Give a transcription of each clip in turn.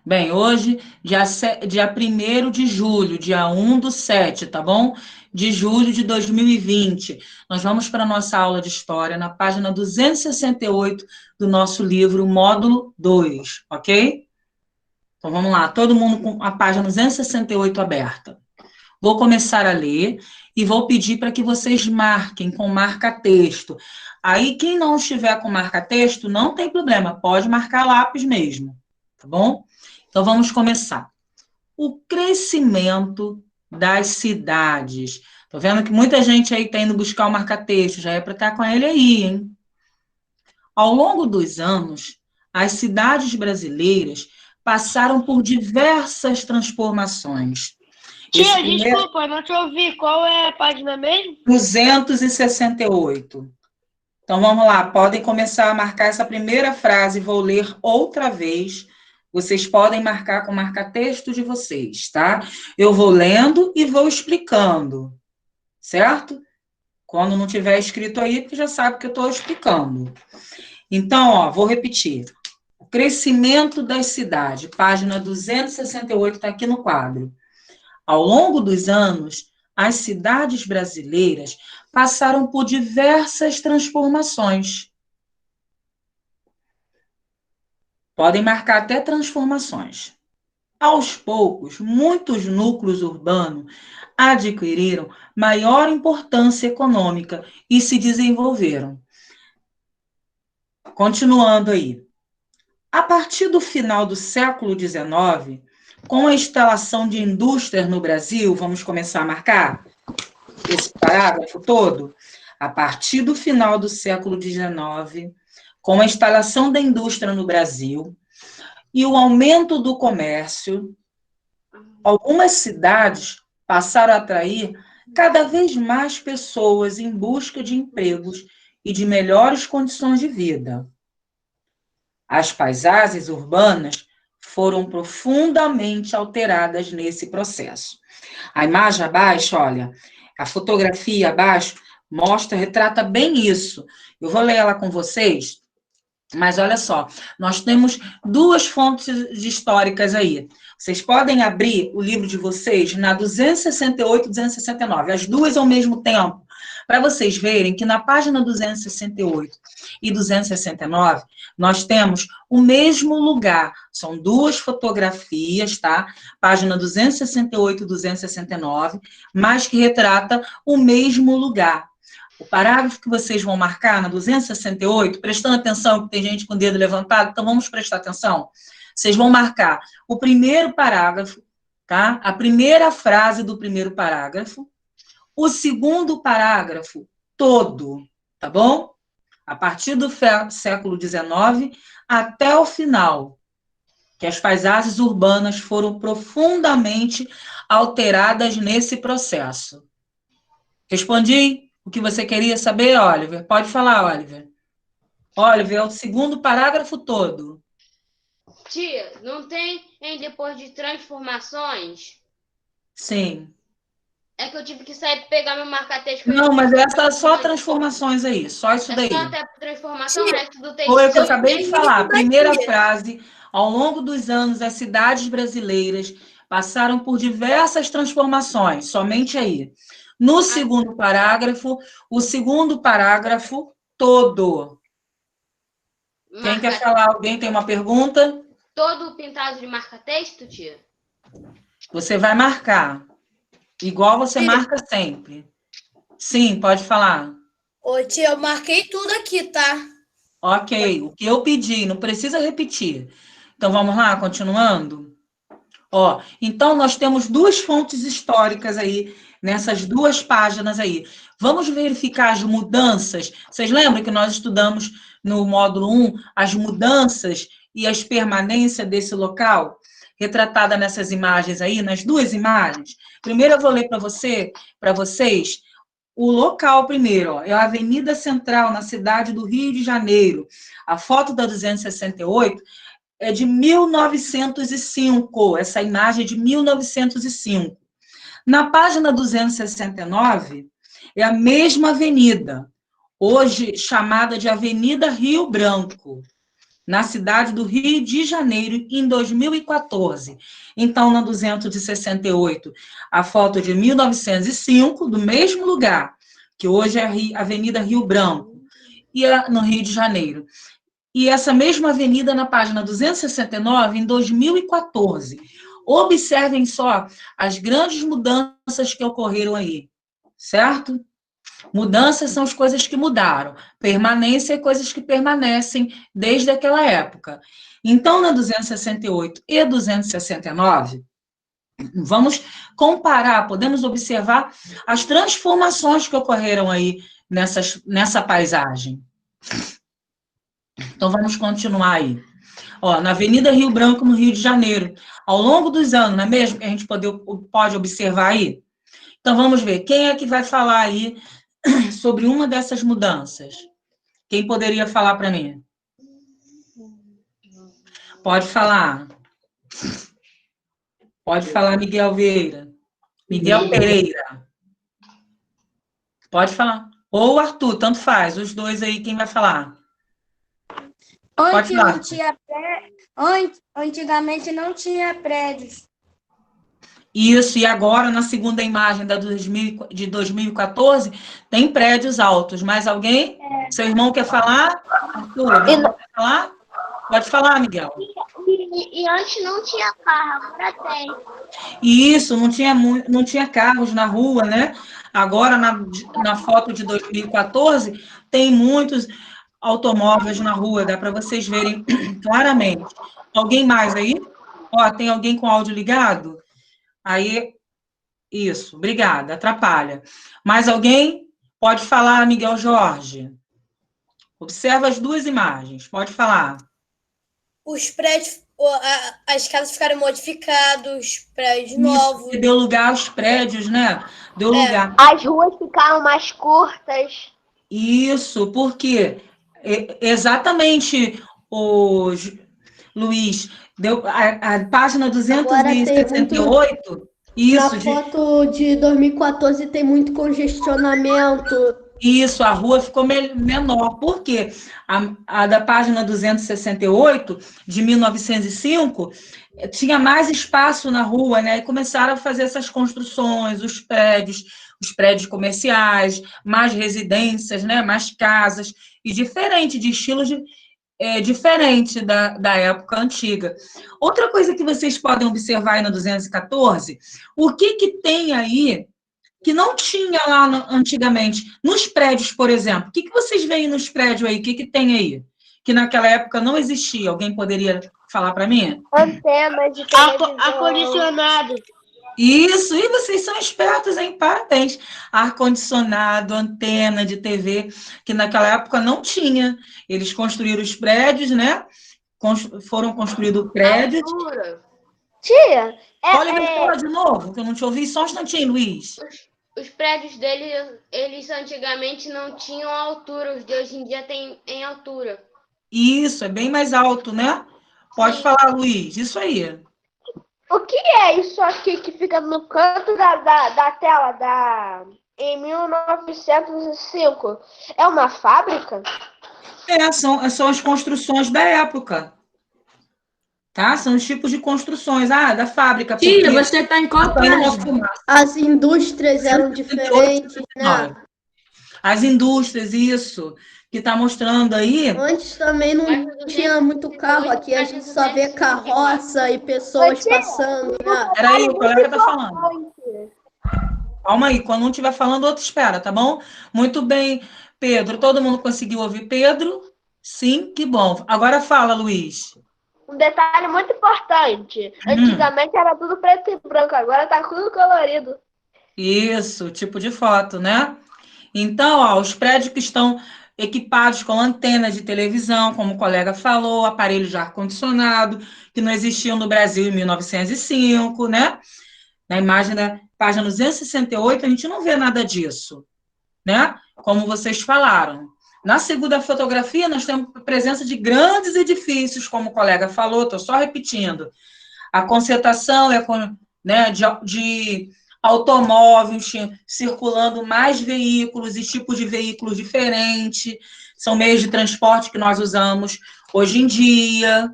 Bem, hoje, dia 1º de julho, dia 1/7, tá bom? De julho de 2020. Nós vamos para a nossa aula de História, na página 268 do nosso livro, módulo 2, ok? Então, vamos lá, todo mundo com a página 268 aberta. Vou começar a ler e vou pedir para que vocês marquem com marca-texto. Aí, quem não estiver com marca-texto, não tem problema, pode marcar lápis mesmo, tá bom? Então, vamos começar. O crescimento das cidades. Tô vendo que muita gente aí está indo buscar o marca-texto, já é para estar com ele aí, hein? Ao longo dos anos, as cidades brasileiras passaram por diversas transformações. Esse Tia, primeiro, desculpa, não te ouvi. Qual é a página mesmo? 268. Então, vamos lá, podem começar a marcar essa primeira frase, vou ler outra vez. Vocês podem marcar com marca-texto de vocês, tá? Eu vou lendo e vou explicando, certo? Quando não tiver escrito aí, porque já sabe que eu estou explicando. Então, ó, vou repetir. O crescimento das cidades, página 268, está aqui no quadro. Ao longo dos anos, as cidades brasileiras passaram por diversas transformações. Podem marcar até transformações. Aos poucos, muitos núcleos urbanos adquiriram maior importância econômica e se desenvolveram. Continuando aí. A partir do final do século XIX, com a instalação de indústrias no Brasil, vamos começar a marcar esse parágrafo todo? A partir do final do século XIX, com a instalação da indústria no Brasil e o aumento do comércio, algumas cidades passaram a atrair cada vez mais pessoas em busca de empregos e de melhores condições de vida. As paisagens urbanas foram profundamente alteradas nesse processo. A imagem abaixo, olha, a fotografia abaixo mostra, retrata bem isso. Eu vou ler ela com vocês, mas olha só, nós temos duas fontes históricas aí. Vocês podem abrir o livro de vocês na 268 e 269, as duas ao mesmo tempo, para vocês verem que na página 268 e 269, nós temos o mesmo lugar. São duas fotografias, tá? Página 268 e 269, mas que retrata o mesmo lugar. O parágrafo que vocês vão marcar na 268, prestando atenção, que tem gente com o dedo levantado, então vamos prestar atenção. Vocês vão marcar o primeiro parágrafo, tá? A primeira frase do primeiro parágrafo, o segundo parágrafo todo, tá bom? A partir do século XIX até o final, que as paisagens urbanas foram profundamente alteradas nesse processo. Respondi o que você queria saber, Oliver? Pode falar, Oliver. Oliver, é o segundo parágrafo todo. Tia, não tem em depois de transformações? Sim. É que eu tive que sair para pegar meu marca-texto. Não, mas essa é só transformações aí, só isso daí. É só até transformação, o resto do texto. Foi o que eu acabei de falar. daqui. Primeira frase. Ao longo dos anos, as cidades brasileiras passaram por diversas transformações, somente aí. No segundo parágrafo, o segundo parágrafo todo. Quem quer falar? Alguém tem uma pergunta? Todo pintado de marca-texto, tia? Você vai marcar. Igual você marca sempre. Sim, pode falar. Ô, tia, eu marquei tudo aqui, tá? Ok, o que eu pedi, não precisa repetir. Então, vamos lá, continuando? Ó, então, nós temos duas fontes históricas aí, nessas duas páginas aí. Vamos verificar as mudanças. Vocês lembram que nós estudamos no módulo 1 as mudanças e as permanências desse local? Retratada nessas imagens aí, nas duas imagens. Primeiro eu vou ler para vocês, o local primeiro, ó, é a Avenida Central, na cidade do Rio de Janeiro. A foto da 268 é de 1905, essa imagem é de 1905. Na página 269, é a mesma avenida, hoje chamada de Avenida Rio Branco. na cidade do Rio de Janeiro, em 2014. Então, na 268, a foto de 1905, do mesmo lugar, que hoje é a Avenida Rio Branco, e no Rio de Janeiro. E essa mesma avenida, na página 269, em 2014. Observem só as grandes mudanças que ocorreram aí, certo? Mudanças são as coisas que mudaram. Permanência é coisas que permanecem desde aquela época. Então, na 268 e 269, vamos comparar, podemos observar as transformações que ocorreram aí nessa paisagem. Então, vamos continuar aí. Ó, na Avenida Rio Branco, no Rio de Janeiro, ao longo dos anos, não é mesmo que a gente pode observar aí? Então, vamos ver, quem é que vai falar aí sobre uma dessas mudanças? Quem poderia falar para mim? Pode falar. Pode falar, Miguel Vieira. Miguel Pereira. Pode falar. Ou Arthur, tanto faz. Os dois aí, quem vai falar? Pode falar. Antigamente não tinha prédios. Isso, e agora, na segunda imagem de 2014, tem prédios altos. Mais alguém? Seu irmão quer falar? Arthur, quer falar? Pode falar, Miguel. E antes não tinha carro, agora tem. Isso, não tinha carros na rua, né? Agora, na foto de 2014, tem muitos automóveis na rua, dá para vocês verem claramente. Alguém mais aí? Ó, tem alguém com áudio ligado? Aí, isso, obrigada, atrapalha. Mais alguém? Pode falar, Miguel Jorge. Observa as duas imagens, pode falar. Os prédios, as casas ficaram modificadas, prédios novos. Isso, deu lugar aos prédios, né? Deu lugar. As ruas ficaram mais curtas. Isso, porque exatamente, Luiz, deu a página 268, isso. Na foto de 2014 tem muito congestionamento. Isso, a rua ficou menor. Por quê? A da página 268, de 1905, tinha mais espaço na rua, né? E começaram a fazer essas construções, os prédios comerciais, mais residências, né? Mais casas, e diferente, de estilos diferente da época antiga. Outra coisa que vocês podem observar aí na 214, o que tem aí que não tinha lá antigamente. Nos prédios, por exemplo, o que vocês veem nos prédios aí? O que tem aí? Que naquela época não existia. Alguém poderia falar para mim? Antenas de televisão. Ar-condicionado. Isso, e vocês são espertos, hein? Parabéns. Ar-condicionado, antena de TV, que naquela época não tinha. Eles construíram os prédios, né? Foram construídos prédios. Tia, Olha, me fala de novo, que eu não te ouvi. Só um instantinho, Luiz. Os prédios deles, eles antigamente não tinham altura, os de hoje em dia têm em altura. Isso, é bem mais alto, né? Pode falar, Luiz, isso aí. O que é isso aqui que fica no canto da tela em 1905? É uma fábrica? São as construções da época. Tá? São os tipos de construções. Da fábrica. Tia, você está em qual página? As indústrias eram diferentes, né? As indústrias, isso, que está mostrando aí. Antes também não tinha muito carro aqui, a gente só vê carroça e pessoas passando, né? Peraí, o colega está falando. Calma aí, quando um estiver falando, outro espera, tá bom? Muito bem, Pedro. Todo mundo conseguiu ouvir Pedro? Sim, que bom. Agora fala, Luiz. Um detalhe muito importante. Antigamente era tudo preto e branco, agora tá tudo colorido. Isso, tipo de foto, né? Então, ó, os prédios que estão equipados com antenas de televisão, como o colega falou, aparelhos de ar-condicionado, que não existiam no Brasil em 1905, né? Na imagem da página 268, a gente não vê nada disso, né? Como vocês falaram. Na segunda fotografia, nós temos a presença de grandes edifícios, como o colega falou, estou só repetindo. A concentração né, de automóveis, circulando mais veículos e tipos de veículos diferentes, São meios de transporte que nós usamos hoje em dia.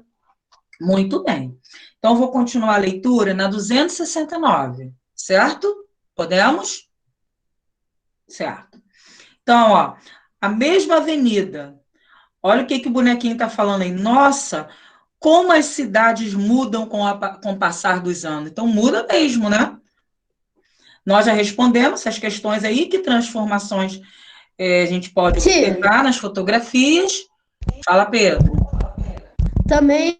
Muito bem. Então, vou continuar a leitura na 269, certo? Podemos? Certo. Então, ó, a mesma avenida. Olha o que o bonequinho está falando aí. Nossa, como as cidades mudam com o passar dos anos. Então, muda mesmo, né? Nós já respondemos essas questões aí, que transformações a gente pode observar nas fotografias. Fala, Pedro. Também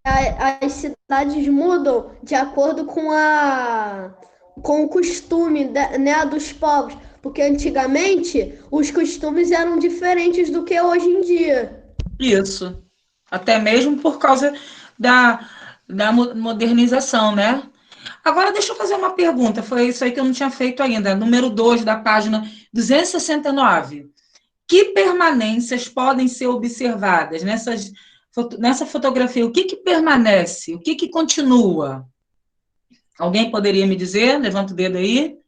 as cidades mudam de acordo com o costume, né, dos povos, porque antigamente os costumes eram diferentes do que hoje em dia. Isso. Até mesmo por causa da modernização, né? Agora, deixa eu fazer uma pergunta. Foi isso aí que eu não tinha feito ainda. Número 2 da página 269. Que permanências podem ser observadas nessa fotografia? O que permanece? O que continua? Alguém poderia me dizer? Levanta o dedo aí.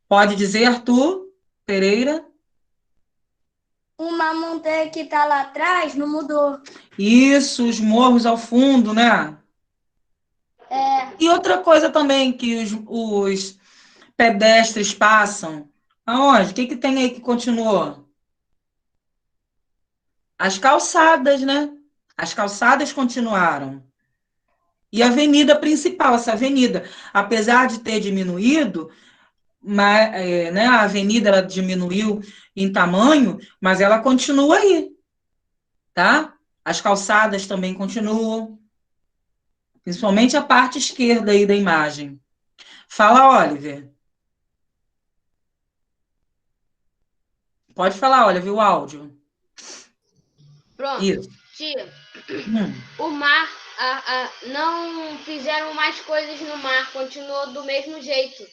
Pode dizer, Arthur Pereira? Uma montanha que tá lá atrás não mudou. Isso, os morros ao fundo, né? É. E outra coisa também que os pedestres passam. Aonde? O que tem aí que continuou? As calçadas, né? As calçadas continuaram. E a avenida principal, essa avenida, apesar de ter diminuído, né, a avenida ela diminuiu em tamanho, mas ela continua aí, tá? As calçadas também continuam, principalmente a parte esquerda aí da imagem. Fala, Oliver. Pode falar, Oliver, o áudio. Pronto. Isso. Tia, o mar, não fizeram mais coisas no mar, continuou do mesmo jeito.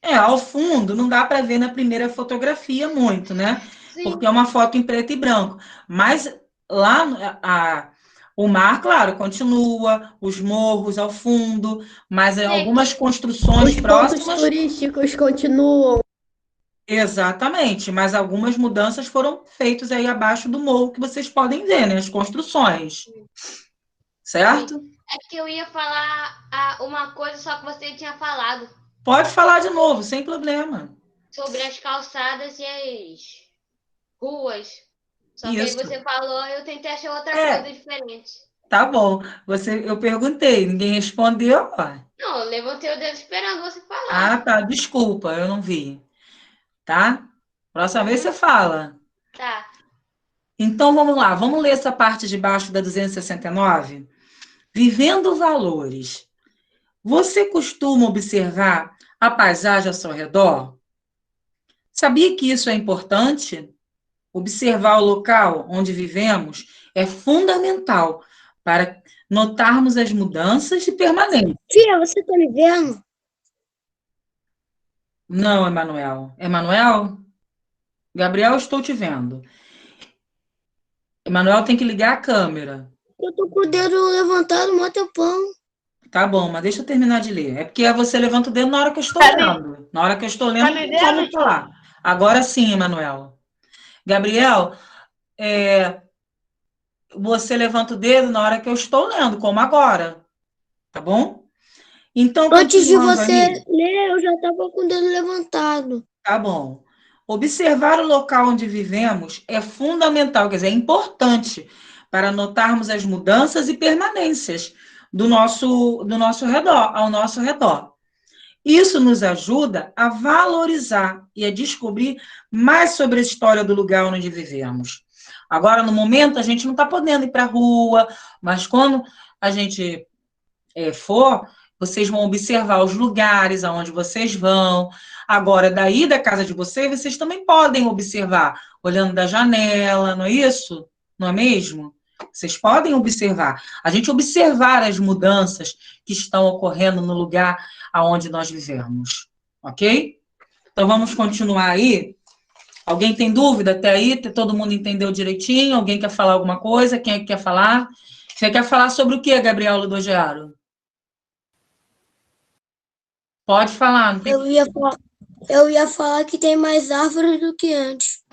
Ao fundo, não dá para ver na primeira fotografia muito, né? Sim. Porque é uma foto em preto e branco. Mas lá, o mar, claro, continua, os morros ao fundo, mas algumas construções Os próximas... pontos turísticos continuam. Exatamente, mas algumas mudanças foram feitas aí abaixo do morro, que vocês podem ver, né? As construções. Certo? Sim. É que eu ia falar uma coisa, só que você tinha falado. Pode falar de novo, sem problema. Sobre as calçadas e as ruas. Só que Isso. aí você falou, eu tentei achar outra coisa diferente. Tá bom. Eu perguntei, ninguém respondeu. Não, eu levantei o dedo esperando você falar. Ah, tá. Desculpa, eu não vi. Tá? Próxima vez você fala. Tá. Então, vamos lá. Vamos ler essa parte de baixo da 269? Vivendo valores. Você costuma observar a paisagem ao seu redor? Sabia que isso é importante? Observar o local onde vivemos é fundamental para notarmos as mudanças e permanentes. Tia, você tá me vendo? Não, Emanuel. Emanuel? Gabriel, estou te vendo. Emanuel tem que ligar a câmera. Eu tô com o dedo levantado mó tempão. Tá bom, mas deixa eu terminar de ler. É porque você levanta o dedo na hora que eu estou lendo. Na hora que eu estou lendo, não tem como falar. Agora sim, Emanuel. Gabriel, você levanta o dedo na hora que eu estou lendo, como agora. Tá bom? Então, Antes de continuando você aí, ler, eu já tava com o dedo levantado. tá bom. Observar o local onde vivemos é fundamental, quer dizer, é importante para notarmos as mudanças e permanências do nosso redor, ao nosso redor. Isso nos ajuda a valorizar e a descobrir mais sobre a história do lugar onde vivemos. Agora, no momento, a gente não está podendo ir para a rua, mas quando a gente for, vocês vão observar os lugares aonde vocês vão. Agora, daí da casa de vocês também podem observar, olhando da janela, não é isso? Não é mesmo? Vocês podem observar. A gente observar as mudanças que estão ocorrendo no lugar aonde nós vivemos. Ok? Então, vamos continuar aí. Alguém tem dúvida até aí? Todo mundo entendeu direitinho? Alguém quer falar alguma coisa? Quem é que quer falar? Você quer falar sobre o que, Gabriel Ludogiaro? Pode falar. Eu ia falar que tem mais árvores do que antes.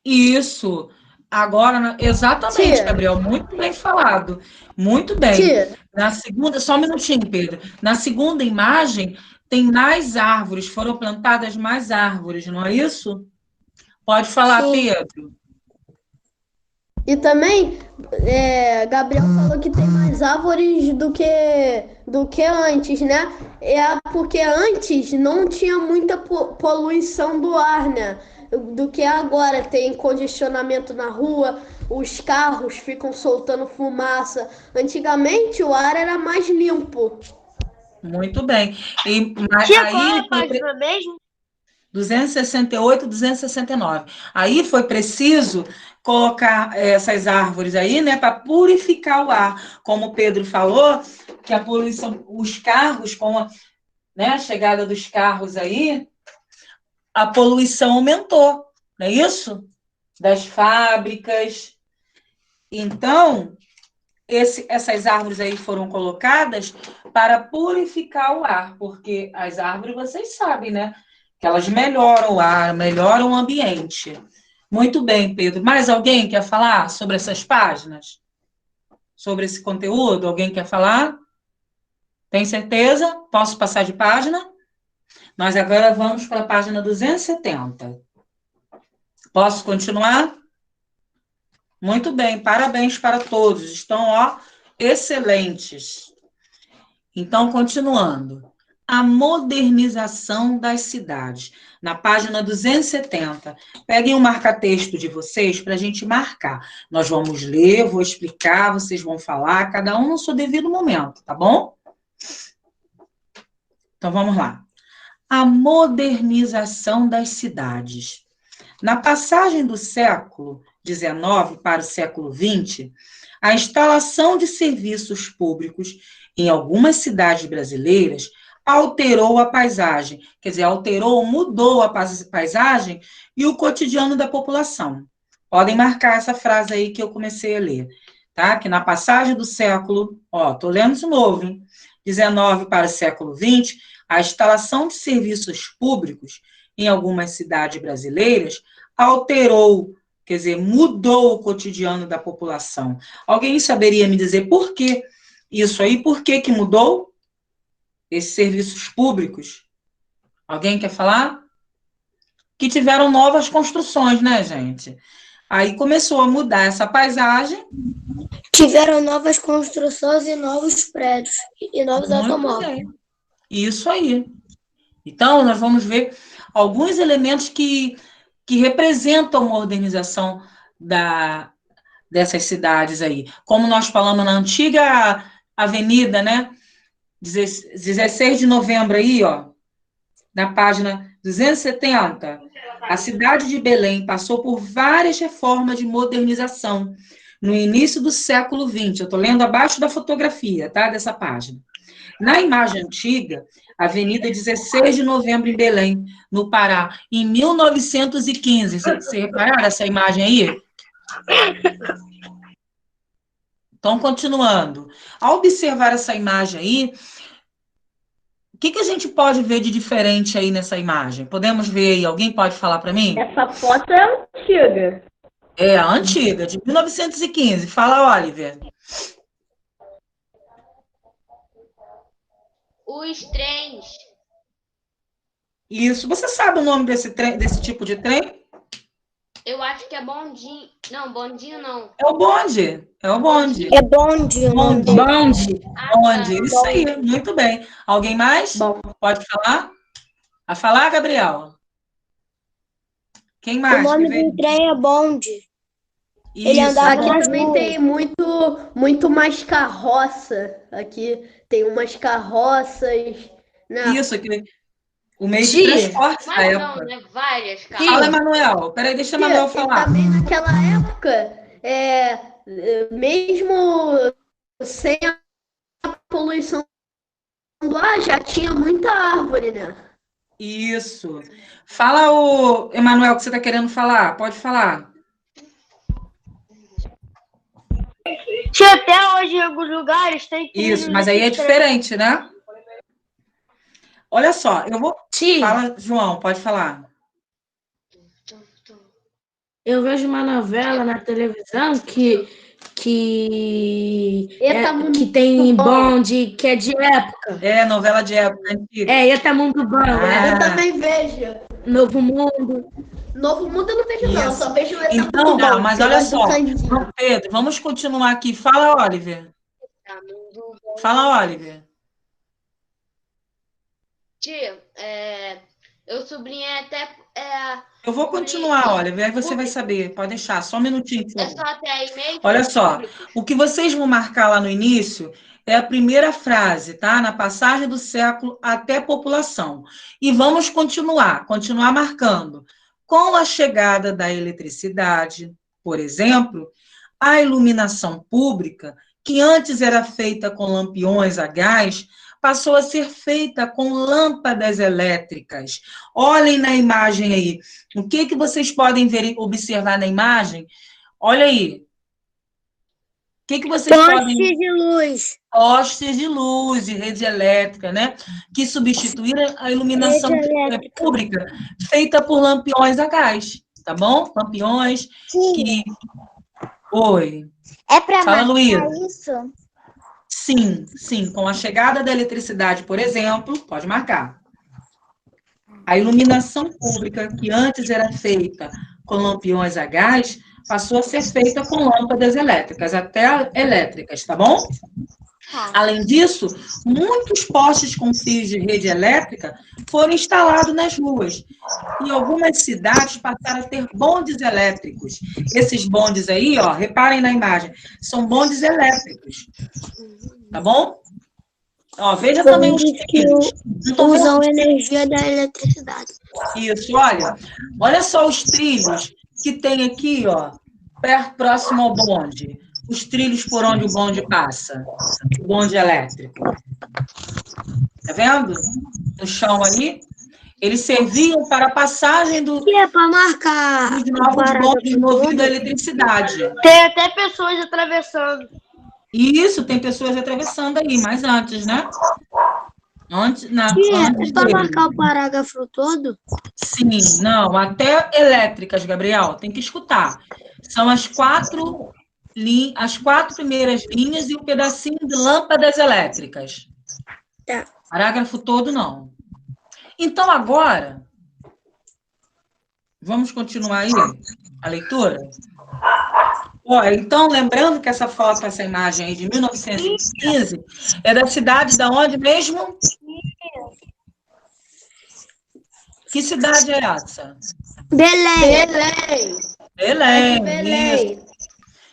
Isso. Agora, exatamente, Tia. Gabriel, muito bem falado. Muito bem. Tia, Na segunda, só um minutinho, Pedro. Na segunda imagem, tem mais árvores, foram plantadas mais árvores, não é isso? Pode falar, Sim. Pedro. e também, Gabriel falou que tem mais árvores do que antes, né? É porque antes não tinha muita poluição do ar, né? Do que agora. Tem congestionamento na rua, os carros ficam soltando fumaça. Antigamente o ar era mais limpo. Muito bem. E Tia, qual é aí a página mesmo? 268, 269. Aí foi preciso colocar essas árvores aí, né, para purificar o ar. Como o Pedro falou, que a poluição, os carros, com a, né, a chegada dos carros aí, a poluição aumentou, não é isso? Das fábricas. Então, essas árvores aí foram colocadas para purificar o ar, porque as árvores, vocês sabem, né? Que elas melhoram o ar, melhoram o ambiente. Muito bem, Pedro. Mais alguém quer falar sobre essas páginas? Sobre esse conteúdo? Alguém quer falar? Tem certeza? Posso passar de página? Nós agora vamos para a página 270. Posso continuar? Muito bem, parabéns para todos. Estão, ó, excelentes. Então, continuando. A modernização das cidades. Na página 270. Peguem o marca-texto de vocês para a gente marcar. Nós vamos ler, vou explicar, vocês vão falar, cada um no seu devido momento, tá bom? Então, vamos lá. A modernização das cidades. Na passagem do século XIX para o século XX, a instalação de serviços públicos em algumas cidades brasileiras alterou a paisagem, quer dizer, alterou, mudou a paisagem e o cotidiano da população. Podem marcar essa frase aí que eu comecei a ler, tá? Que na passagem do século, ó, tô lendo de novo, hein? 19 para o século XX, a instalação de serviços públicos em algumas cidades brasileiras alterou, quer dizer, mudou o cotidiano da população. Alguém saberia me dizer por que isso aí? Por que mudou esses serviços públicos? Alguém quer falar? Que tiveram novas construções, né, gente? Aí começou a mudar essa paisagem. Tiveram novas construções e novos prédios e novos automóveis. Bem. Isso aí. Então, nós vamos ver alguns elementos que representam a modernização dessas cidades aí. Como nós falamos na antiga avenida, né? 16 de novembro aí, ó, na página 270, a cidade de Belém passou por várias reformas de modernização no início do século XX. Eu estou lendo abaixo da fotografia, tá? Dessa página. Na imagem antiga, Avenida 16 de Novembro, em Belém, no Pará, em 1915. Você repararam essa imagem aí? Então, continuando. Ao observar essa imagem aí, o que a gente pode ver de diferente aí nessa imagem? Podemos ver aí? Alguém pode falar para mim? Essa foto é antiga. É, a antiga, de 1915. Fala, Oliver. Os trens. Isso. Você sabe o nome desse tipo de trem? Eu acho que é bondinho. Não, bondinho não. É o bonde. É o bonde. É bonde. Bonde. Tá. Isso aí, muito bem. Alguém mais? Bom. Pode falar? A falar, Gabriel? Quem mais? O nome do trem é bonde. Isso, Ele andava Aqui nas também ruas. tem muito mais carroça. Aqui tem umas carroças. Né? Isso, aqui. O meio de transporte da Mas não, época. né? Várias, cara. Fala, Emanuel. Peraí, deixa o Emanuel E falar. também naquela época, mesmo sem a poluição do ar, já tinha muita árvore, né? Isso. Fala, o Emanuel, o que você está querendo falar. Pode falar. Tia, até hoje em alguns lugares tem Isso, mas aí é diferente, né? Olha só, eu vou... Sim. Fala, João, pode falar. Eu vejo uma novela na televisão que tem bonde, que é de época. É, novela de época antiga. Etamundo Bom, Eu também vejo. Novo Mundo. Novo Mundo eu não vejo, não. Isso. Só vejo o Então, Bom. mas que eu olha gosto do só. Candinho. Pedro, vamos continuar aqui. Fala, Oliver. Fala, Oliver. Tia, eu sublinhei até. Eu vou continuar, Oliver, aí você vai saber. Pode deixar, só um minutinho. Por É favor. só até aí mesmo? Olha só, Públicos. o que vocês vão marcar lá no início é a primeira frase, tá? Na passagem do século até população. E vamos continuar marcando. Com a chegada da eletricidade, por exemplo, a iluminação pública, que antes era feita com lampiões a gás, passou a ser feita com lâmpadas elétricas. Olhem na imagem aí. O que vocês podem ver, observar na imagem? Olha aí. O que vocês podem... Postes de luz. Postes de luz e rede elétrica, né? Que substituíram a iluminação pública feita por lampiões a gás, tá bom? Lampiões que... Oi. É para Fala, marcar Luísa. isso? Sim. Com a chegada da eletricidade, por exemplo, pode marcar. A iluminação pública, que antes era feita com lampiões a gás, passou a ser feita com lâmpadas elétricas, até elétricas, tá bom? Além disso, muitos postes com fios de rede elétrica foram instalados nas ruas. E algumas cidades passaram a ter bondes elétricos. Esses bondes aí, ó, reparem na imagem, são bondes elétricos. Tá bom? Ó, veja também os trilhos. Usam energia da eletricidade. Isso, olha só os trilhos que tem aqui, ó, perto, próximo ao bonde. Os trilhos por onde o bonde passa. O bonde elétrico. Tá vendo? No chão aí. Eles serviam para a passagem dos para marcar novos bondes movidos à eletricidade. Tem até pessoas atravessando. Isso, tem pessoas atravessando aí, mas antes, né? Antes para marcar o parágrafo todo? Sim, não, até elétricas, Gabriel, tem que escutar. São as quatro primeiras linhas e um pedacinho de lâmpadas elétricas. Tá. Parágrafo todo, não. Então, agora, vamos continuar aí a leitura? Então, lembrando que essa foto, essa imagem aí de 1915, é da cidade da onde mesmo? Que cidade é essa? Belém. Belém. Isso.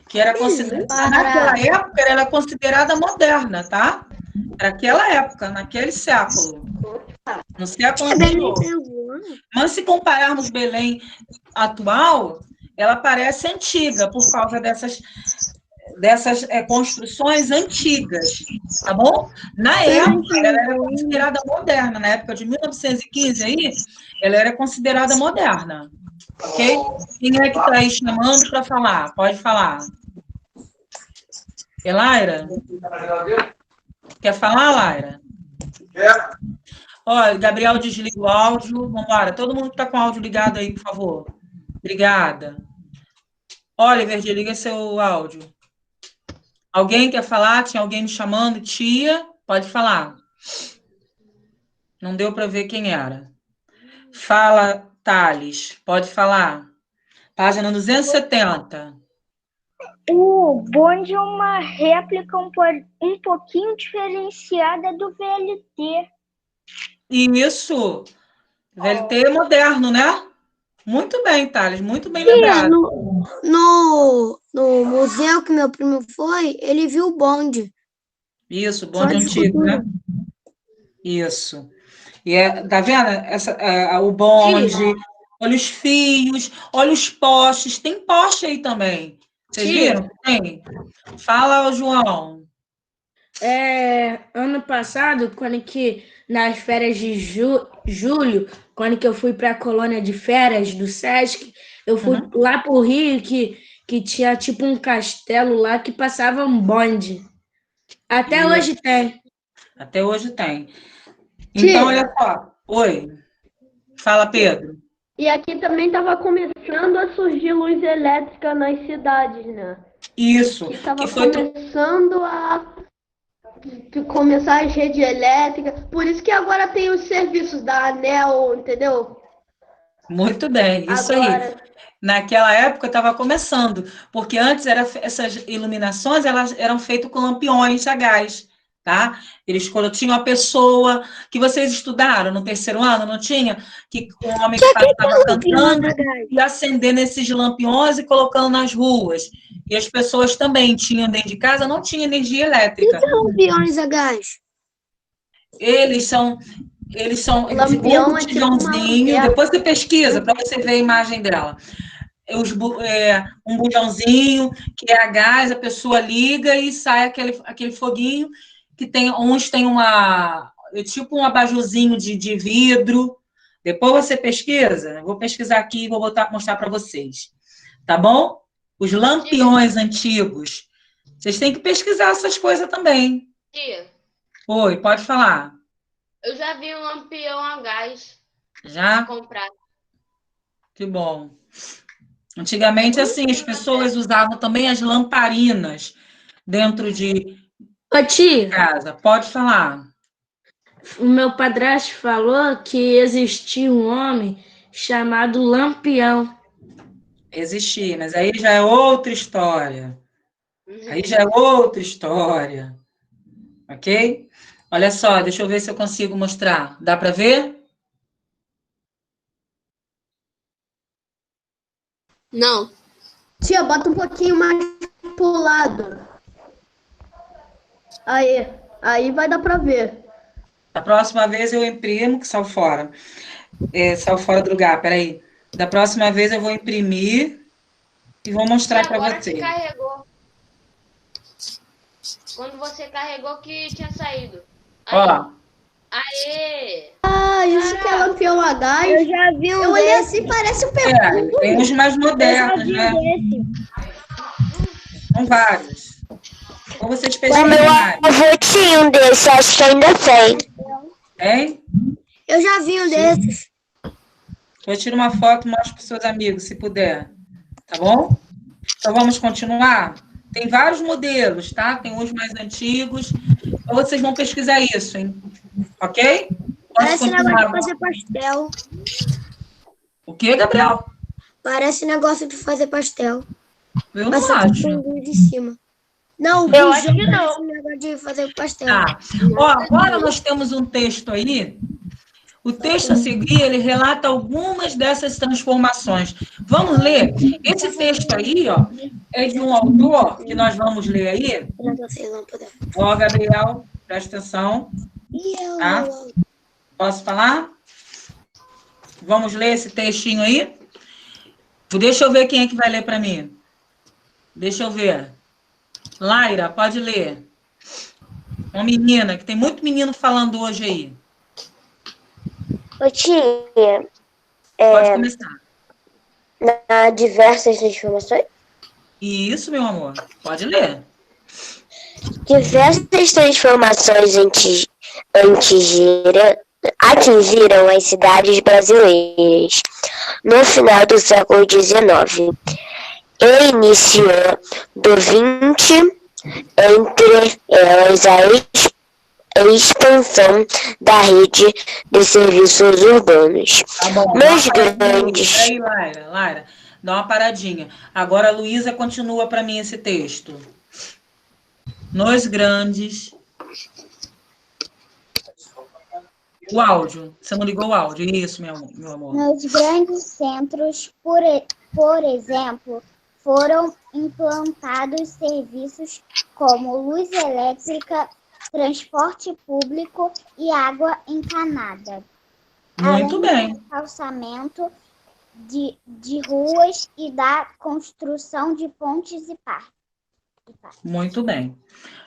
Que era considerada, naquela época, era considerada moderna, tá? Naquela época, naquele século. No século anterior. Mas se compararmos Belém atual, ela parece antiga, por causa dessas construções antigas, tá bom? Na época, ela era considerada moderna. Na época de 1915, aí, ela era considerada moderna. Ok? Quem é que está aí chamando para falar? Pode falar. Elaira? Quer falar, Laira? Quero. Olha, Gabriel desliga o áudio. Vamos embora. Todo mundo que está com o áudio ligado aí, por favor. Obrigada. Oliver, desliga seu áudio. Alguém quer falar? Tinha alguém me chamando? Tia? Pode falar. Não deu para ver quem era. Fala, Thales. Pode falar. Página 270. O bonde é uma réplica um pouquinho diferenciada do VLT. Isso. VLT é moderno, né? Muito bem, Thales. Muito bem lembrado. No museu que meu primo foi, ele viu o bonde. Isso, bonde antigo, né? Isso. E tá vendo? O bonde, olha os fios, olha os postes. Tem poste aí também. Vocês viram? Tem. Fala, João. Ano passado, nas férias de julho, quando que eu fui para a colônia de férias do Sesc, eu fui lá para o Rio, que tinha tipo um castelo lá que passava um bonde. Até hoje tem. Até hoje tem. Então, olha só. Oi. Fala, Pedro. E aqui também estava começando a surgir luz elétrica nas cidades, né? Isso. Que estava Que foi começando a começar as redes elétricas. Por isso que agora tem os serviços da ANEL, entendeu? Muito bem, isso aí. Agora, Naquela época estava começando, porque antes essas iluminações elas eram feitas com lampiões a gás, tá? Eles tinham a pessoa que vocês estudaram no terceiro ano, não tinha? Que o homem que estava cantando e acendendo esses lampiões e colocando nas ruas. E as pessoas também tinham dentro de casa, não tinha energia elétrica. Lampiões a gás. Eles são lampião um é tipo uma botijãozinho, lanterna. depois você pesquisa para você ver a imagem dela. Um bujãozinho, que é a gás, a pessoa liga e sai aquele foguinho, que uns tem tipo um abajurzinho de vidro. Depois você pesquisa, eu vou pesquisar aqui e vou mostrar para vocês. Tá bom? Os lampiões antigos. Vocês têm que pesquisar essas coisas também. Tia, Oi, pode falar. eu já vi um lampião a gás Já? comprar. Que bom. Antigamente, assim, as pessoas usavam também as lamparinas dentro de Ô, tia, casa. Pode falar. o meu padrasto falou que existia um homem chamado Lampião. Existia, mas aí já é outra história. Aí já é outra história. Ok? Olha só, deixa eu ver se eu consigo mostrar. Dá para ver? Não. Tia, bota um pouquinho mais pro lado. Aí vai dar pra ver. Da próxima vez eu imprimo, que saiu fora. Saiu fora do lugar, peraí. Da próxima vez eu vou imprimir e vou mostrar para Agora você. que carregou. Quando você carregou que tinha saído. Aí. Ó. Aê! Ah, isso que é lampião a gás. Eu já vi um Eu olhei desse. assim, parece um perfume. Tem uns mais Eu já modernos, vi né? um desse. São vários. Ou vocês O pesquisam meu mais. avô tinha um desse, acho que ainda tem. Hein? Eu já vi um desses. Eu tiro uma foto e mostro para os seus amigos, se puder. Tá bom? Então, vamos continuar? Tem vários modelos, tá? Tem uns mais antigos. Então, vocês vão pesquisar isso, hein? Ok? Pode Parece continuar. negócio de fazer pastel. O que, Gabriel? Parece negócio de fazer pastel. Eu Mas não só que acho. tem luz de cima. Não, o Eu acho bujão que não. parece um negócio de fazer pastel. Tá. Ó, agora nós temos um texto aí. O texto a seguir, ele relata algumas dessas transformações. Vamos ler? Esse texto aí, ó, é de um autor que nós vamos ler aí. Ó, Gabriel, presta atenção. Tá? Posso falar? Vamos ler esse textinho aí? Deixa eu ver quem é que vai ler para mim. Deixa eu ver. Laira, pode ler. Uma menina, que tem muito menino falando hoje aí. Ô, tia, Pode começar. na diversas transformações, Isso, meu amor. Pode ler. diversas transformações atingiram as cidades brasileiras no final do século XIX e início do XX, entre elas a expansão da rede de serviços urbanos. Tá bom. Nos grandes... Peraí, Laira, dá uma paradinha. Agora a Luísa continua para mim esse texto. Nos grandes... O áudio. Você não ligou o áudio? Isso, meu amor. Nos grandes centros, por exemplo, foram implantados serviços como luz elétrica, transporte público e água encanada. Muito bem. Do calçamento de ruas e da construção de pontes e parques. Muito bem.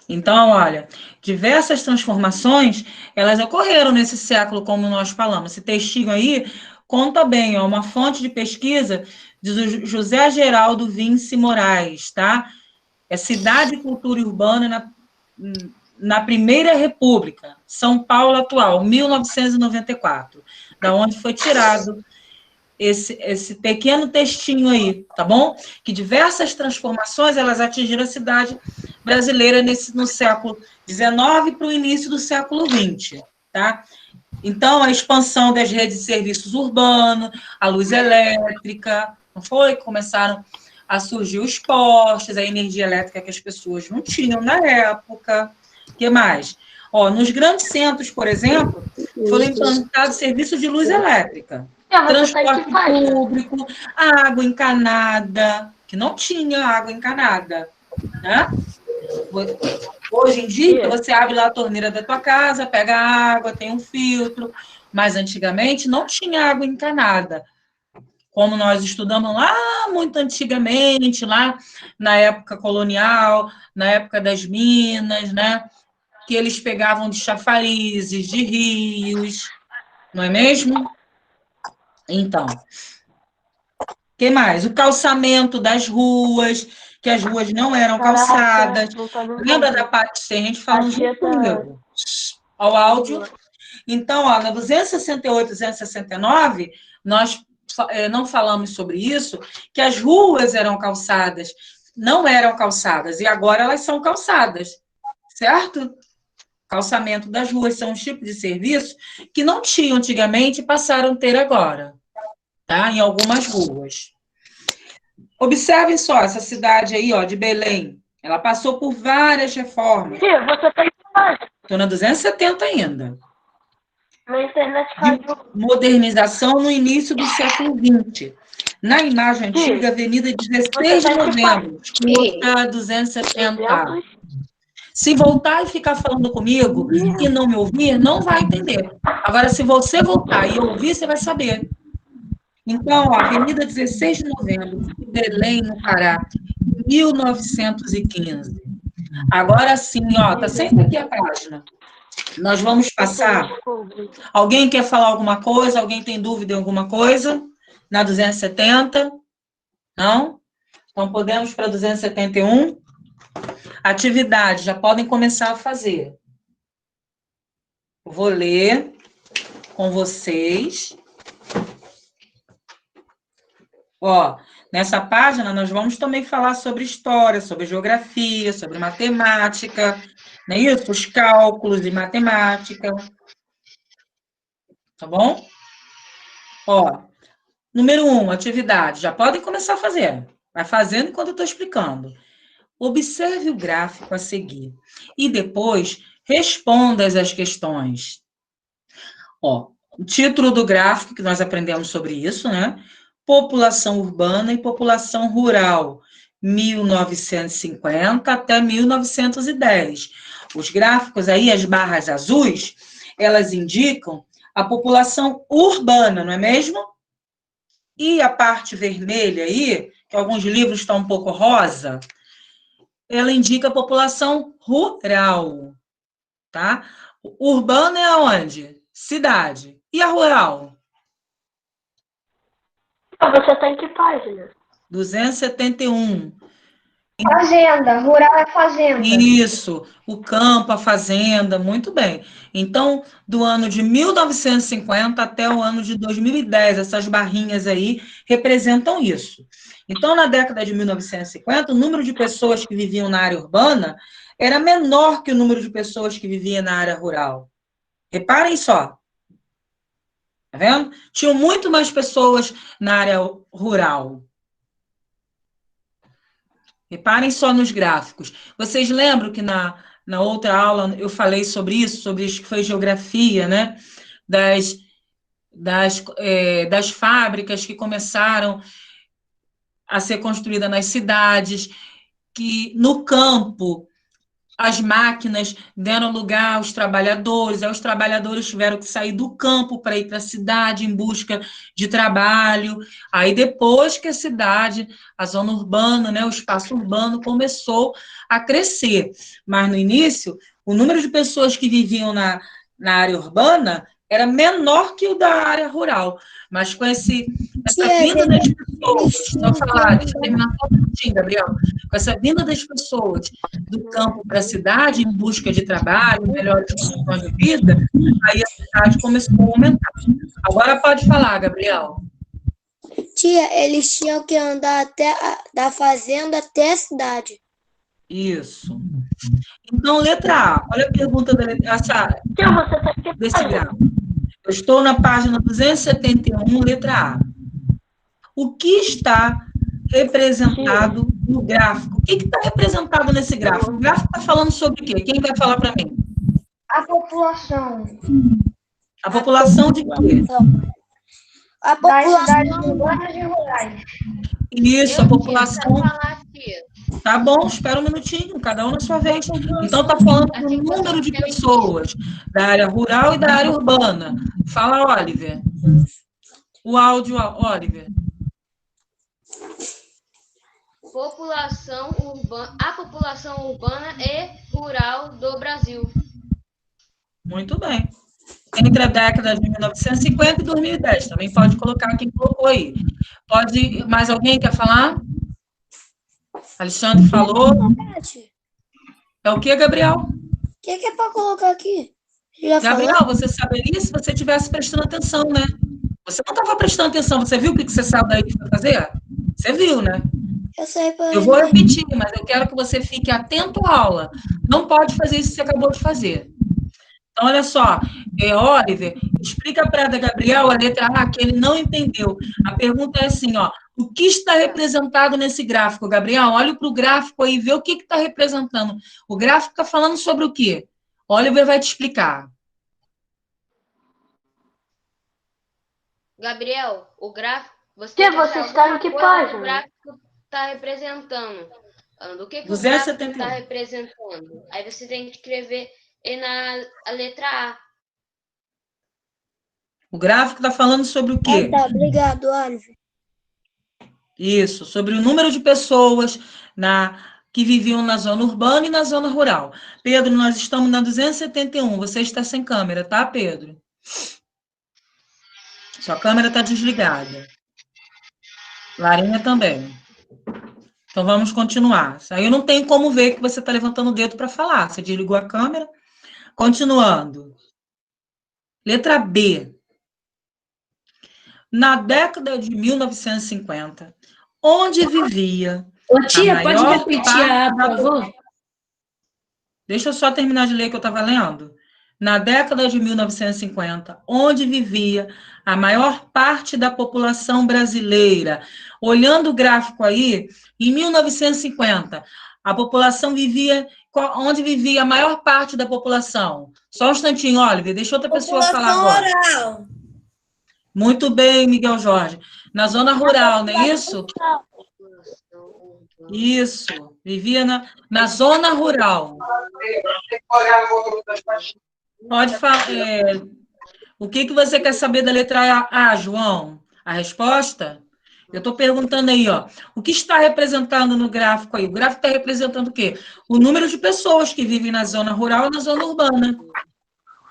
Então, olha, diversas transformações, elas ocorreram nesse século, como nós falamos. Esse textinho aí conta bem, ó, uma fonte de pesquisa de José Geraldo Vince Moraes, tá? É Cidade, Cultura e Urbana na Primeira República, São Paulo atual, 1994, da onde foi tirado esse pequeno textinho aí, tá bom? Que diversas transformações, elas atingiram a cidade brasileira no século XIX para o início do século XX, tá? Então, a expansão das redes de serviços urbanos, a luz elétrica, não foi? Começaram a surgir os postes, a energia elétrica que as pessoas não tinham na época. O que mais? Ó, nos grandes centros, por exemplo, foram implantados serviços de luz elétrica, transporte público, água encanada, que não tinha água encanada, né? Hoje em dia, você abre lá a torneira da tua casa, pega água, tem um filtro, mas antigamente não tinha água encanada. Como nós estudamos lá muito antigamente, lá na época colonial, na época das minas, né? Que eles pegavam de chafarizes, de rios, não é mesmo? Então, o que mais? O calçamento das ruas, que as ruas não eram calçadas. Lembra da parte C? A gente falou junto comigo. Ao áudio. Então, ó, na 268, 269, nós não falamos sobre isso, que as ruas eram calçadas, não eram calçadas, e agora elas são calçadas, certo? Calçamento das ruas são um tipo de serviço que não tinham antigamente e passaram a ter agora, tá? Em algumas ruas. Observem só, essa cidade aí, ó, de Belém, ela passou por várias reformas. Tia, você tá em Estou na 270 ainda. na internet De modernização no início do século XX. Na imagem antiga, Avenida 16 de Novembro, escuta 270. Se voltar e ficar falando comigo e não me ouvir, não vai entender. Agora, se você voltar e ouvir, você vai saber. Então, ó, Avenida 16 de Novembro, Belém, no Pará, 1915. Agora sim, ó, tá sempre aqui a página. Nós vamos passar. Alguém quer falar alguma coisa? Alguém tem dúvida em alguma coisa? Na 270? Não? Então, podemos para 271? Atividade, já podem começar a fazer. Vou ler com vocês. Ó, nessa página nós vamos também falar sobre história, sobre geografia, sobre matemática, não é isso? Os cálculos de matemática. Tá bom? Ó, número 1, atividade. Já podem começar a fazer. Vai fazendo enquanto eu estou explicando. Observe o gráfico a seguir e depois responda as questões. Ó, o título do gráfico, que nós aprendemos sobre isso, né? População urbana e população rural, 1950 até 1910. Os gráficos aí, as barras azuis, elas indicam a população urbana, não é mesmo? E a parte vermelha aí, que alguns livros estão um pouco rosa, ela indica a população rural, tá? Urbana é aonde? Cidade. E a rural? Você tá em que página? 271. Fazenda. Rural é fazenda. Isso, o campo, a fazenda, muito bem. Então, do ano de 1950 até o ano de 2010, essas barrinhas aí representam isso. Então, na década de 1950, o número de pessoas que viviam na área urbana era menor que o número de pessoas que viviam na área rural. Reparem só. Tá vendo? Tinham muito mais pessoas na área rural. Reparem só nos gráficos. Vocês lembram que na outra aula eu falei sobre isso, sobre isso que foi geografia, né? Das fábricas que começaram a ser construídas nas cidades, que no campo as máquinas deram lugar aos trabalhadores, aí os trabalhadores tiveram que sair do campo para ir para a cidade em busca de trabalho, aí depois que a cidade, a zona urbana, né, o espaço urbano começou a crescer, mas no início, o número de pessoas que viviam na área urbana era menor que o da área rural, mas com essa vinda das pessoas, não falar, deixa eu terminar só um minutinho, Gabriel, com essa vinda das pessoas do campo para a cidade em busca de trabalho, melhores condições de vida, aí a cidade começou a aumentar. Agora pode falar, Gabriel. Tia, eles tinham que andar da fazenda até a cidade. Isso. Então, letra A. Olha a pergunta desse gráfico. Eu estou na página 271, letra A. O que está representado no gráfico? O que está representado nesse gráfico? O gráfico está falando sobre o quê? Quem vai falar para mim? A população. A população de quê? A Das população. cidades urbanas e rurais. Isso, a população. Falar, tia. Tá bom, espera um minutinho, cada um na sua vez. Então, está falando do número de pessoas da área rural e da área urbana. Fala, Oliver. O áudio, Oliver. A população urbana e rural do Brasil. Muito bem. Entre a década de 1950 e 2010. Também pode colocar quem colocou aí. Pode, mais alguém quer falar? Alexandre falou. É o que, Gabriel? O que é para colocar aqui? Gabriel, você saberia se você estivesse prestando atenção, né? Você não estava prestando atenção. Você viu o que você saiu daí para fazer? Você viu, né? Eu vou repetir, mas eu quero que você fique atento à aula. Não pode fazer isso que você acabou de fazer. Então, olha só, Oliver, explica para a Gabriel a letra A que ele não entendeu. A pergunta é assim, ó, o que está representado nesse gráfico, Gabriel? Olha para o gráfico aí e vê o que está representando. O gráfico está falando sobre o quê? Oliver vai te explicar. Gabriel, o gráfico... Você está em que página? O gráfico está representando. Do que o 271. gráfico está representando? Aí você tem que escrever na letra A. O gráfico está falando sobre o quê? Tá, obrigado, Oliver. Isso, sobre o número de pessoas que viviam na zona urbana e na zona rural. Pedro, nós estamos na 271. Você está sem câmera, tá, Pedro? Sua câmera está desligada. Larinha também. Então, vamos continuar. Aí eu não tenho como ver que você está levantando o dedo para falar. Você desligou a câmera. Continuando. Letra B. Na década de 1950, onde vivia... Ô, tia, pode repetir a A, por favor? Deixa eu só terminar de ler que eu estava lendo. Na década de 1950, onde vivia a maior parte da população brasileira. Olhando o gráfico aí, em 1950, a população vivia... Onde vivia a maior parte da população? Só um instantinho, Oliver, deixa outra pessoa falar agora. Rural. Muito bem, Miguel Jorge. Na zona rural, não é isso? Isso, vivia na zona rural. Pode falar. O que você quer saber da letra A, João? A resposta? Eu estou perguntando aí, ó. O que está representando no gráfico aí? O gráfico está representando o quê? O número de pessoas que vivem na zona rural e na zona urbana.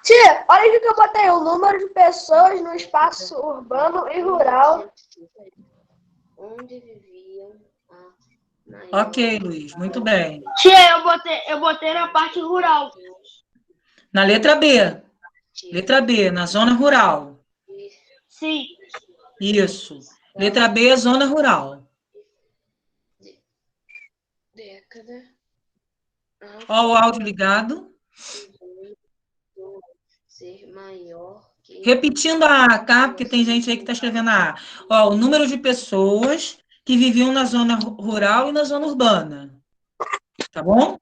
Tia, olha aqui que eu botei o número de pessoas no espaço urbano e rural. Onde viviam Ok, Luiz, muito bem. Tia, eu botei na parte rural. Na letra B. Letra B, na zona rural. Sim. Isso. Letra B é zona rural. década. Ó, o áudio ligado. Ser maior que... Repetindo a A, tá? Porque tem gente aí que está escrevendo a A. Ó, o número de pessoas que viviam na zona rural e na zona urbana. Tá bom?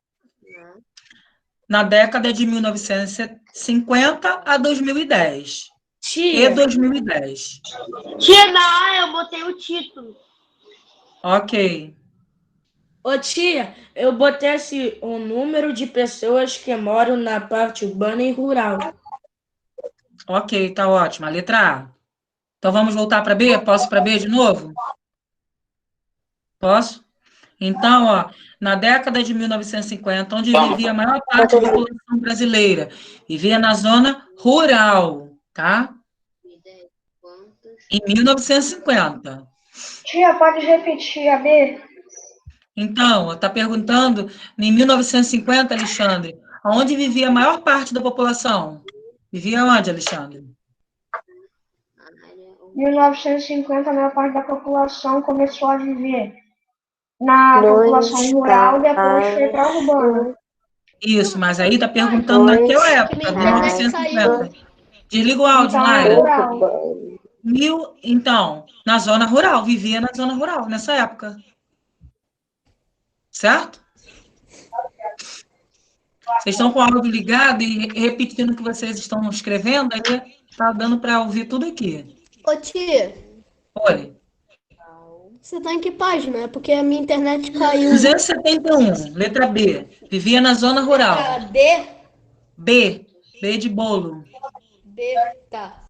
Na década de 1950 a 2010. Tia. E 2010. Tia, na A eu botei o título. Ok. Ô, tia, eu botei assim, o número de pessoas que moram na parte urbana e rural. Ok, tá ótimo. A letra A. Então, vamos voltar para B? Posso para B de novo? Posso? Então, ó, na década de 1950, onde vivia a maior parte da população brasileira, vivia na zona rural, tá? Em 1950. Tia, pode repetir a B? Então, está perguntando, em 1950, Alexandre, onde vivia a maior parte da população? Vivia onde, Alexandre? 1950, a maior parte da população começou a viver na população rural, depois foi para a urbana. Isso, mas aí tá perguntando naquela época, 1950. Desliga o áudio, Então, Mayra. rural. Então, na zona rural, vivia na zona rural, nessa época. Certo? Vocês estão com o áudio ligado e repetindo o que vocês estão escrevendo, aí tá dando para ouvir tudo aqui. Ô, tia, Oi. você tá em que página? É porque a minha internet caiu. 271, letra B. Vivia na zona rural. D? B. B de bolo. B, tá.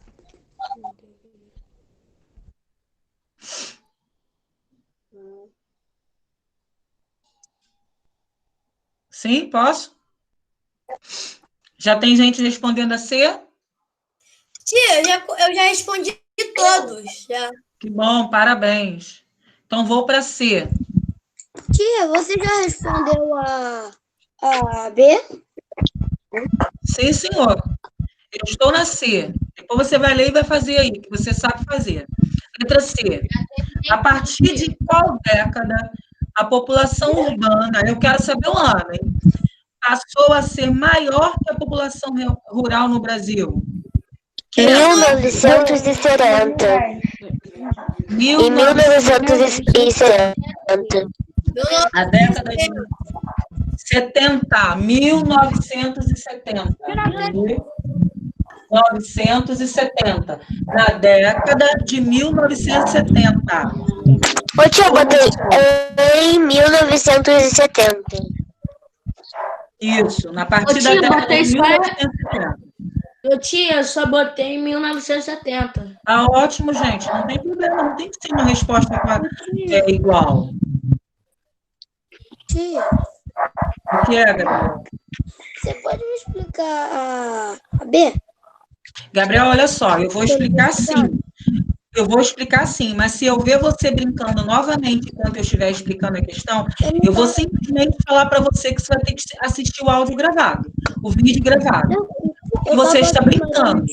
Sim, posso? Já tem gente respondendo a C? Tia, eu já respondi todos. Já. Que bom, parabéns. Então vou para C. Tia, você já respondeu a B? Sim, senhor. Eu estou na C. Depois você vai ler e vai fazer aí, que você sabe fazer. Letra C. A partir de qual década a população urbana, eu quero saber o ano, hein, passou a ser maior que a população rural no Brasil? 1970. Em 1970. A década de 70. 1970. 1970. Na década de 1970. Ô, tia, eu botei em 1970. Isso, na partir da tia, década botei de só- 1970. Eu só botei em 1970. Tá ótimo, gente. Não tem problema, não tem que ser uma resposta igual. Tia, O que é, Gabriel? você pode me explicar a B? Gabriel, olha só, eu vou explicar sim. Eu vou explicar sim, mas se eu ver você brincando novamente enquanto eu estiver explicando a questão, eu vou simplesmente falar para você que você vai ter que assistir o áudio gravado, o vídeo gravado. E você está brincando.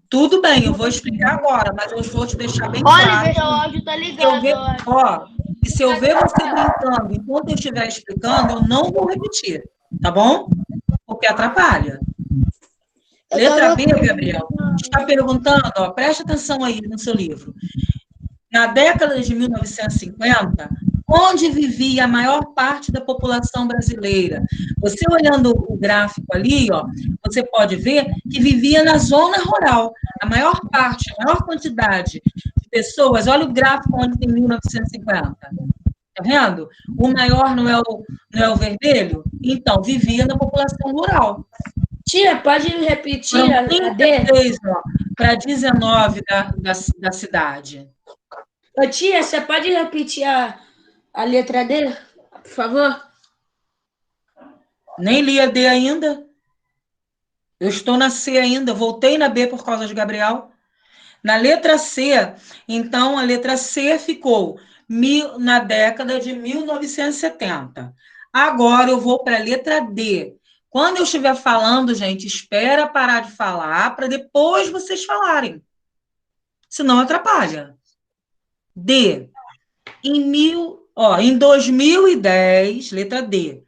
Tudo bem, eu vou explicar agora, mas eu vou te deixar bem claro. Oliver, o áudio tá Se eu ligado. ver, e se eu ver você brincando enquanto eu estiver explicando, eu não vou repetir, tá bom? Porque atrapalha. Letra B, Gabriel, está perguntando, ó, preste atenção aí no seu livro. Na década de 1950, onde vivia a maior parte da população brasileira? Você olhando o gráfico ali, ó, você pode ver que vivia na zona rural. A maior parte, a maior quantidade de pessoas, olha o gráfico onde tem 1950. Tá vendo? O maior não é o vermelho? Então, vivia na população rural. Tia, pode repetir Foram a D? 33 para 19 da cidade. Ô, tia, você pode repetir a letra D, por favor? Nem li a D ainda. Eu estou na C ainda. Voltei na B por causa de Gabriel. Na letra C, então, a letra C ficou na década de 1970. Agora eu vou para a letra D. Quando eu estiver falando, gente, espera parar de falar para depois vocês falarem. Senão atrapalha. D. Em 2010, letra D.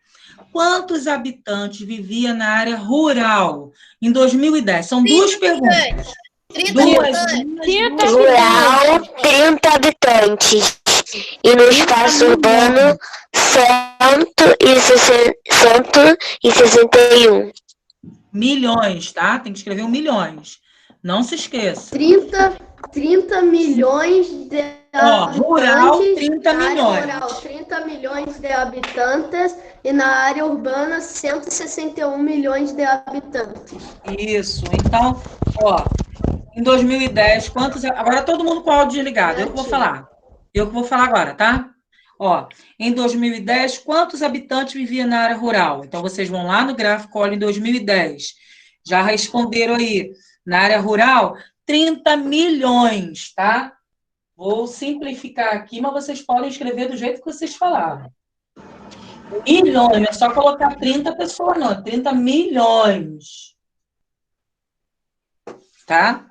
Quantos habitantes viviam na área rural em 2010? São duas perguntas. 30 habitantes. Rural, 30 habitantes. E no espaço urbano, 161. Milhões, tá? Tem que escrever milhões. Não se esqueça. 30 milhões de habitantes. Rural, 30 na área milhões. rural, 30 milhões de habitantes. E na área urbana, 161 milhões de habitantes. Isso. Então, em 2010, quantos... Agora todo mundo com o áudio desligado. Eu que vou falar. Eu que vou falar agora, tá? Em 2010, quantos habitantes viviam na área rural? Então, vocês vão lá no gráfico, olha, em 2010. Já responderam aí. Na área rural, 30 milhões, tá? Vou simplificar aqui, mas vocês podem escrever do jeito que vocês falaram. Milhões, não é só colocar 30 pessoas, não. 30 milhões. Tá?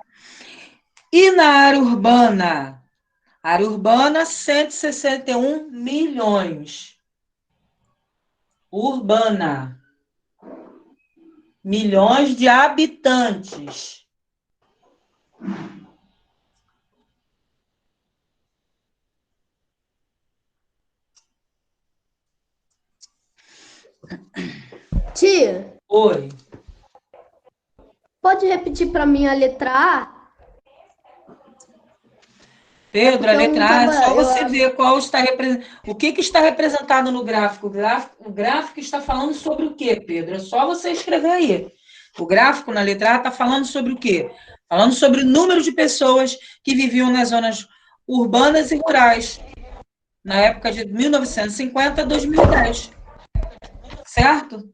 E na área urbana? Área urbana, 161 milhões. Urbana. Milhões de habitantes. Tia, Oi. pode repetir para mim a letra A? Pedro, a Eu não letra A é tava- só eu você acho- ver o que está representado no gráfico. O gráfico está falando sobre o quê, Pedro? É só você escrever aí. O gráfico na letra A está falando sobre o quê? Falando sobre o número de pessoas que viviam nas zonas urbanas e rurais, na época de 1950 a 2010. Certo?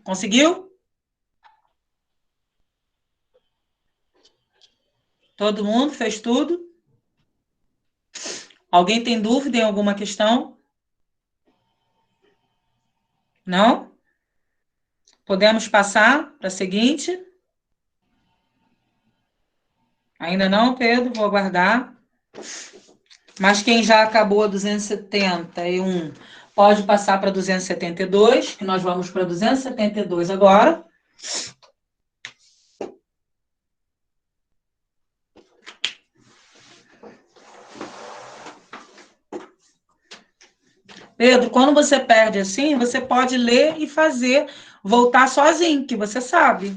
Conseguiu? Todo mundo fez tudo? Alguém tem dúvida em alguma questão? Não? Podemos passar para a seguinte? Ainda não, Pedro? Vou aguardar. Mas quem já acabou a 271 pode passar para 272, que nós vamos para 272 agora. Pedro, quando você perde assim, você pode ler e fazer, voltar sozinho, que você sabe.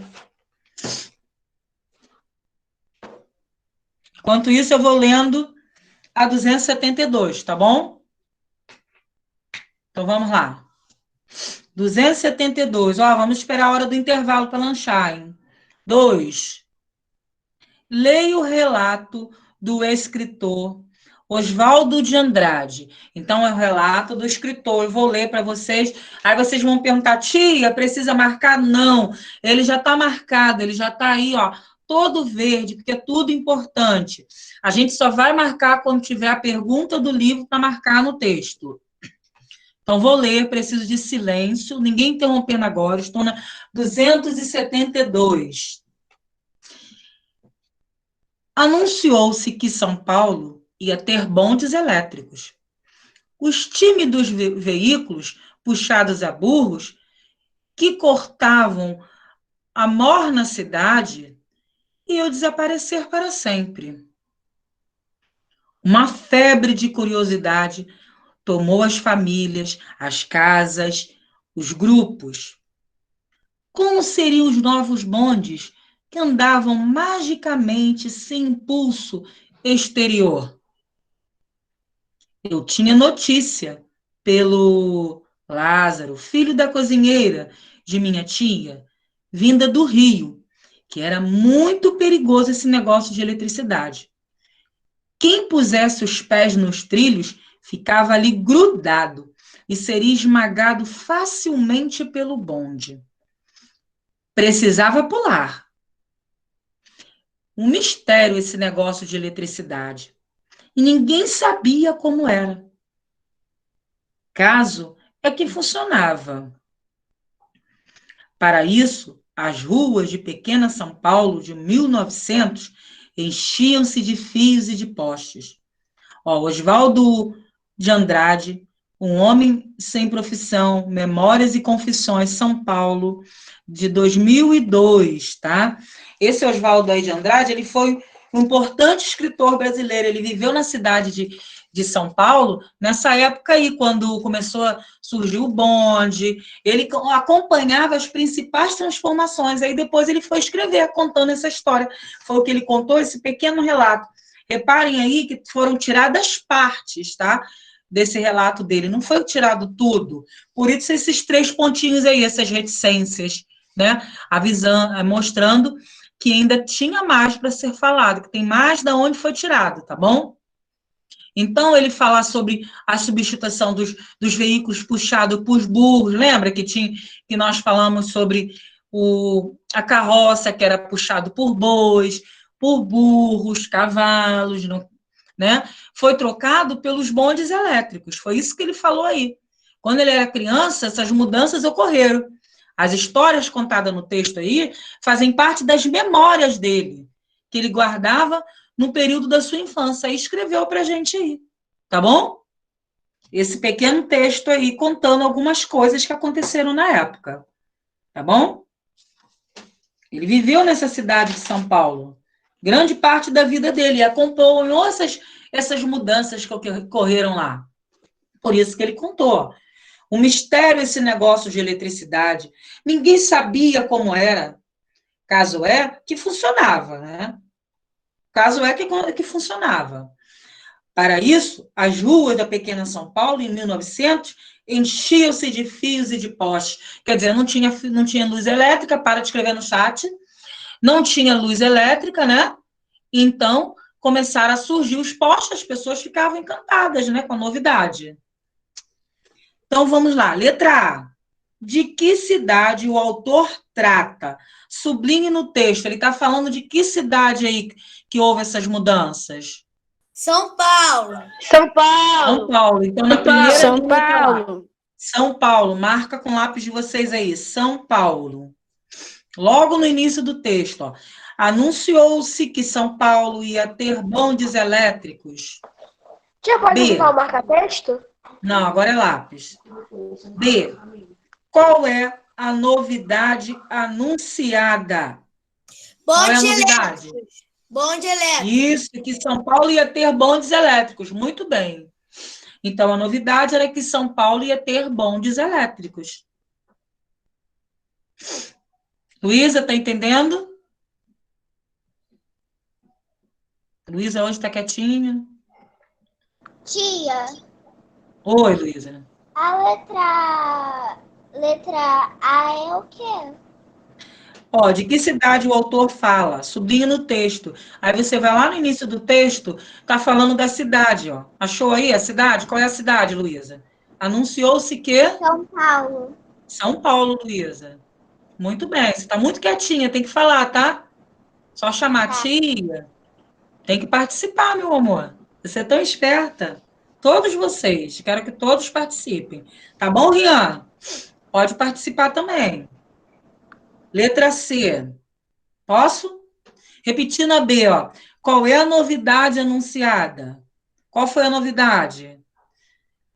Enquanto isso, eu vou lendo a 272, tá bom? Então, vamos lá. 272, ó, vamos esperar a hora do intervalo para lanchar, hein? 2. Leia o relato do escritor Oswaldo de Andrade. Então, é o relato do escritor. Eu vou ler para vocês. Aí vocês vão perguntar, tia, precisa marcar? Não, ele já está marcado, ele já está aí, ó, todo verde, porque é tudo importante. A gente só vai marcar quando tiver a pergunta do livro para marcar no texto. Então, vou ler, preciso de silêncio, ninguém interrompendo agora, estou na 272. Anunciou-se que São Paulo ia ter bondes elétricos. Os tímidos veículos puxados a burros que cortavam a morna cidade iam desaparecer para sempre. Uma febre de curiosidade tomou as famílias, as casas, os grupos. Como seriam os novos bondes que andavam magicamente sem impulso exterior? Eu tinha notícia pelo Lázaro, filho da cozinheira de minha tia, vinda do Rio, que era muito perigoso esse negócio de eletricidade. Quem pusesse os pés nos trilhos ficava ali grudado e seria esmagado facilmente pelo bonde. Precisava pular. Um mistério esse negócio de eletricidade. E ninguém sabia como era. Caso é que funcionava. Para isso, as ruas de pequena São Paulo de 1900 enchiam-se de fios e de postes. Oswaldo de Andrade, um homem sem profissão, Memórias e Confissões, São Paulo, de 2002, tá? Esse Oswaldo aí de Andrade, ele foi um importante escritor brasileiro, ele viveu na cidade de São Paulo, nessa época aí, quando começou a surgir o bonde, ele acompanhava as principais transformações, aí depois ele foi escrever, contando essa história, foi o que ele contou, esse pequeno relato. Reparem aí que foram tiradas partes, tá? Desse relato dele, não foi tirado tudo. Por isso, esses 3 pontinhos aí, essas reticências, né? Avisando, mostrando que ainda tinha mais para ser falado, que tem mais da onde foi tirado, tá bom? Então, ele fala sobre a substituição dos veículos puxados por burros, lembra que nós falamos sobre a carroça que era puxado por bois, por burros, cavalos, né? Foi trocado pelos bondes elétricos, foi isso que ele falou aí. Quando ele era criança, essas mudanças ocorreram. As histórias contadas no texto aí fazem parte das memórias dele, que ele guardava no período da sua infância, e escreveu para a gente aí, tá bom? Esse pequeno texto aí, contando algumas coisas que aconteceram na época, tá bom? Ele viveu nessa cidade de São Paulo, grande parte da vida dele, e acompanhou essas mudanças que ocorreram lá. Por isso que ele contou. O mistério, esse negócio de eletricidade, ninguém sabia como era. Caso é que funcionava, né? Caso é que funcionava. Para isso, as ruas da pequena São Paulo, em 1900, enchiam-se de fios e de postes. Quer dizer, não tinha luz elétrica, para de escrever no chat, não tinha luz elétrica, né? Então, começaram a surgir os postes, as pessoas ficavam encantadas, né, com a novidade. Então, vamos lá. Letra A. De que cidade o autor trata? Sublinhe no texto. Ele está falando de que cidade aí que houve essas mudanças? São Paulo. São Paulo. São Paulo. Então, na primeira São linha tá lá. Paulo. São Paulo. Marca com o lápis de vocês aí. São Paulo. Logo no início do texto, ó. Anunciou-se que São Paulo ia ter bondes elétricos. Tia, pode B. usar o marca-texto? Não, agora é lápis. B. Qual é a novidade anunciada? Qual é a Bonde novidade? elétrico. Bonde elétrico. Isso, que São Paulo ia ter bondes elétricos. Muito bem. Então, a novidade era que São Paulo ia ter bondes elétricos. Luísa, tá entendendo? Luísa hoje tá quietinha. Tia, Oi, Luísa. a letra A é o quê? Ó, de que cidade o autor fala? Sublinha no texto. Aí você vai lá no início do texto, tá falando da cidade, ó. Achou aí a cidade? Qual é a cidade, Luísa? Anunciou-se que... São Paulo. São Paulo, Luísa. Muito bem. Você tá muito quietinha, tem que falar, tá? Só chamar tia. Tem que participar, meu amor. Você é tão esperta. Todos vocês. Quero que todos participem. Tá bom, Rian? Pode participar também. Letra C. Posso? Repetindo a B, ó. Qual é a novidade anunciada? Qual foi a novidade?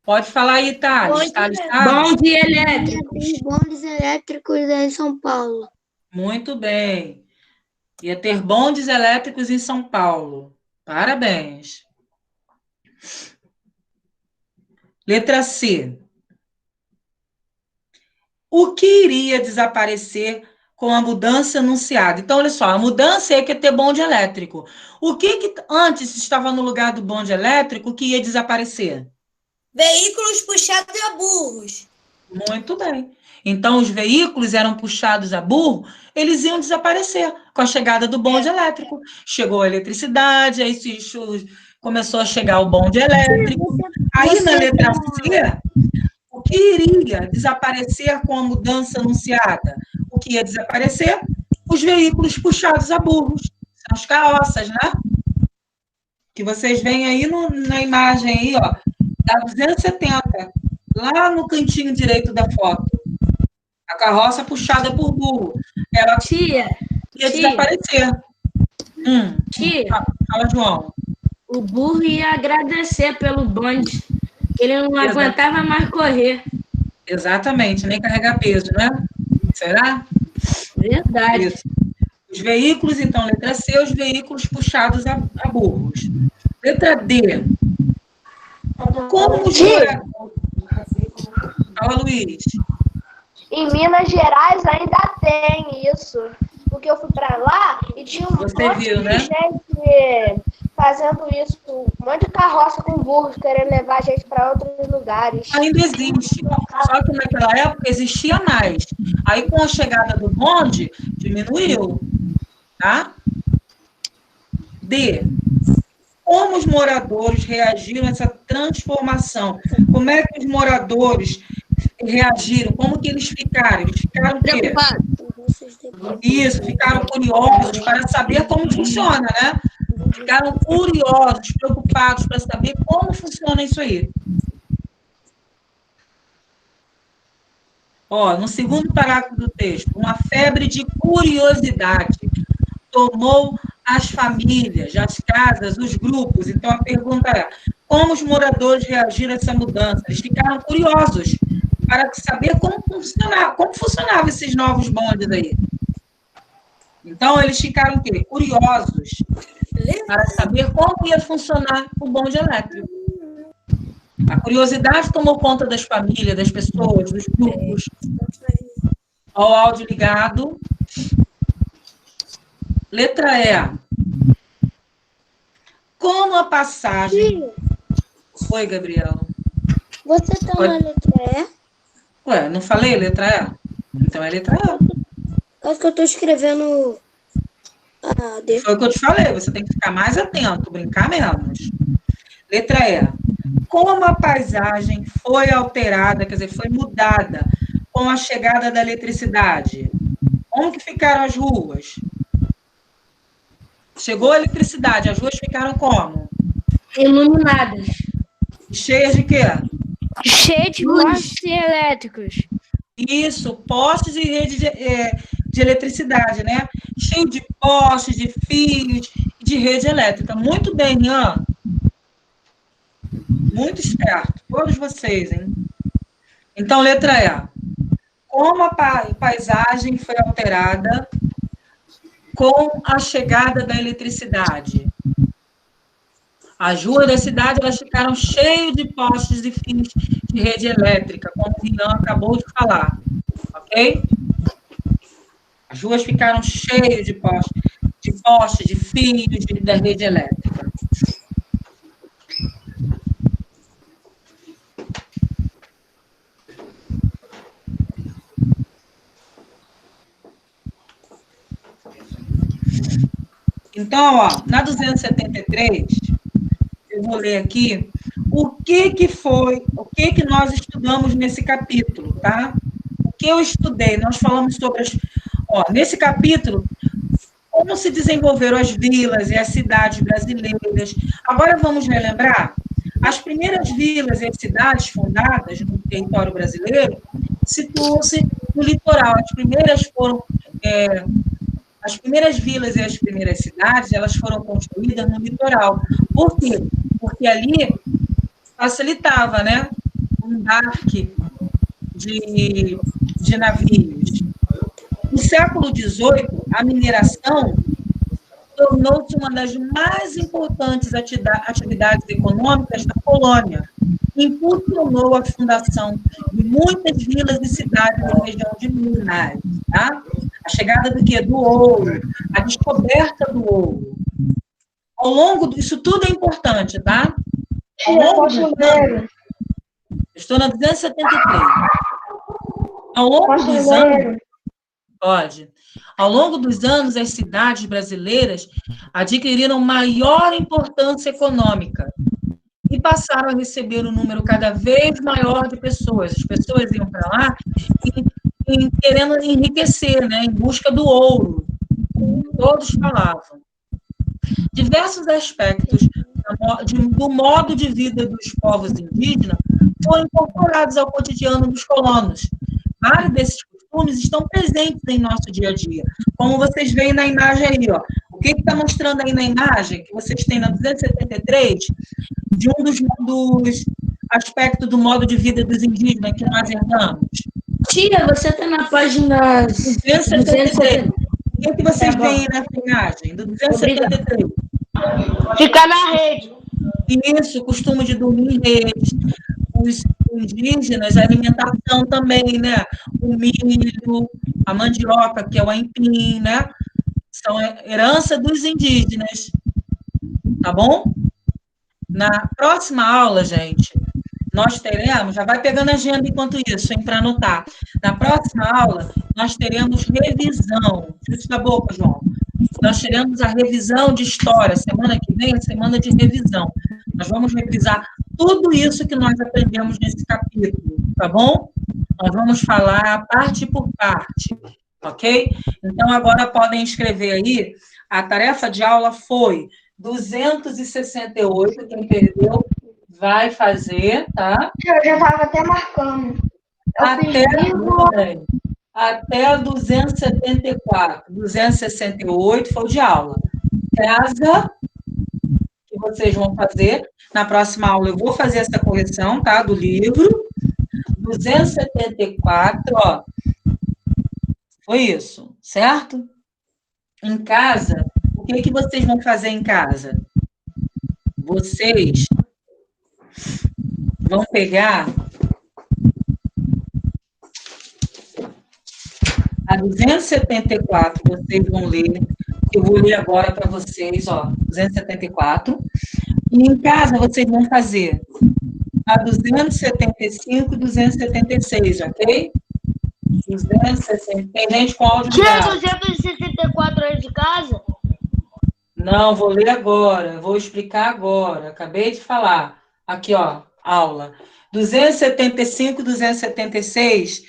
Pode falar aí, Thales. Thales, Bonde elétrico. Tem bondes elétricos em São Paulo. Muito bem. Ia ter bondes elétricos em São Paulo. Parabéns. Letra C. O que iria desaparecer com a mudança anunciada? Então, olha só, a mudança é que ia ter bonde elétrico. O que antes estava no lugar do bonde elétrico que ia desaparecer? Veículos puxados a burros. Muito bem. Então, os veículos eram puxados a burro, eles iam desaparecer com a chegada do bonde elétrico. Chegou a eletricidade, aí começou a chegar o bonde elétrico. Aí, na letra C, o que iria desaparecer com a mudança anunciada? O que ia desaparecer? Os veículos puxados a burros. São as carroças, né? Que vocês veem aí na imagem aí, ó, da 270, lá no cantinho direito da foto. A carroça puxada por burro. Ela ia desaparecer. Tia, Fala, João. o burro ia agradecer pelo bonde. Ele não aguentava mais correr. Exatamente, nem carregar peso, né? Será? Verdade. Isso. Os veículos, então, letra C, os veículos puxados a burros. Letra D. Como os moradores... Fala, Luiz. Em Minas Gerais ainda tem isso. Porque eu fui pra lá e tinha um monte de gente fazendo isso. Um monte de carroça com burros querendo levar a gente para outros lugares. Ainda existe. Só que naquela época existia mais. Aí, com a chegada do bonde, diminuiu. Tá? D. Como os moradores reagiram a essa transformação? Como é que os moradores reagiram? Como que eles ficaram? Eles ficaram o quê? Isso, ficaram curiosos para saber como funciona, né? Ficaram curiosos, preocupados para saber como funciona isso aí. Ó, no segundo parágrafo do texto, uma febre de curiosidade tomou as famílias, as casas, os grupos. Então, a pergunta é, como os moradores reagiram a essa mudança? Eles ficaram curiosos para saber como funcionavam esses novos bondes aí. Então, eles ficaram o quê? Curiosos para saber como ia funcionar o bonde elétrico. A curiosidade tomou conta das famílias, das pessoas, dos grupos. Ó, o áudio ligado. Letra E. Como a passagem... Oi, Gabriela. Você tá na letra E? Ué, não falei letra E? Então é letra E. Acho que eu tô escrevendo a D. Foi o que eu te falei, você tem que ficar mais atento, brincar menos. Letra E. Como a paisagem foi alterada, quer dizer, foi mudada com a chegada da eletricidade? Como que ficaram as ruas? Chegou a eletricidade, as ruas ficaram como? Iluminadas. Cheias de quê? Cheio de postes elétricos. Isso, postes e rede de eletricidade, né? Cheio de postes, de fios, de rede elétrica. Muito bem, Ian. Muito esperto, todos vocês, hein? Então, letra E. Como a paisagem foi alterada com a chegada da eletricidade? As ruas da cidade elas ficaram cheias de postes e fios de rede elétrica, como o Ian acabou de falar, ok? As ruas ficaram cheias de postes, de fios da rede elétrica. Então, ó, na 273, eu vou ler aqui o que nós estudamos nesse capítulo, tá? O que eu estudei, nós falamos sobre nesse capítulo, como se desenvolveram as vilas e as cidades brasileiras. Agora vamos relembrar, as primeiras vilas e as cidades fundadas no território brasileiro situam-se no litoral. As primeiras vilas e as primeiras cidades, elas foram construídas no litoral. Por quê? Porque ali facilitava, né, o embarque de navios. No século XVIII, a mineração tornou-se uma das mais importantes atividades econômicas da colônia. Impulsionou a fundação de muitas vilas e cidades na região de Minas, tá? A chegada do quê? Do ouro, a descoberta do ouro. Ao longo isso tudo é importante, tá? Ao longo dos anos, estou na 273. Ao longo dos anos, pode. Ao longo dos anos, as cidades brasileiras adquiriram maior importância econômica e passaram a receber um número cada vez maior de pessoas. As pessoas iam para lá querendo enriquecer, né, em busca do ouro. Todos falavam. Diversos aspectos do modo de vida dos povos indígenas foram incorporados ao cotidiano dos colonos. Vários desses costumes estão presentes em nosso dia a dia. Como vocês veem na imagem aí, ó. O que está mostrando aí na imagem, que vocês têm na 273, de um dos aspectos do modo de vida dos indígenas que nós herdamos? Tia, você está na página 273. O que vocês veem nessa imagem? Do 273. Ficar na rede. Isso, o costume de dormir em rede. Os indígenas, a alimentação também, né? O milho, a mandioca, que é o aipim, né? São herança dos indígenas. Tá bom? Na próxima aula, gente, nós teremos, já vai pegando a agenda enquanto isso, hein, para anotar. Na próxima aula, nós teremos revisão. Isso da boca, João. Nós teremos a revisão de história. Semana que vem é semana de revisão. Nós vamos revisar tudo isso que nós aprendemos nesse capítulo, tá bom? Nós vamos falar parte por parte, ok? Então, agora podem escrever aí. A tarefa de aula foi 268, quem perdeu vai fazer, tá? Eu já estava até marcando. Até 274. 268 foi o de aula. Casa, que vocês vão fazer. Na próxima aula eu vou fazer essa correção, tá? Do livro. 274, ó. Foi isso, certo? Em casa, o que vocês vão fazer em casa? Vocês vão pegar a 274, vocês vão ler. Eu vou ler agora para vocês, ó, 274. E em casa vocês vão fazer a 275 e 276, ok? 260. Tem gente com áudio ligado. Tira 274 aí de casa? Não, vou ler agora, vou explicar agora. Acabei de falar. Aqui, ó, aula. 275 e 276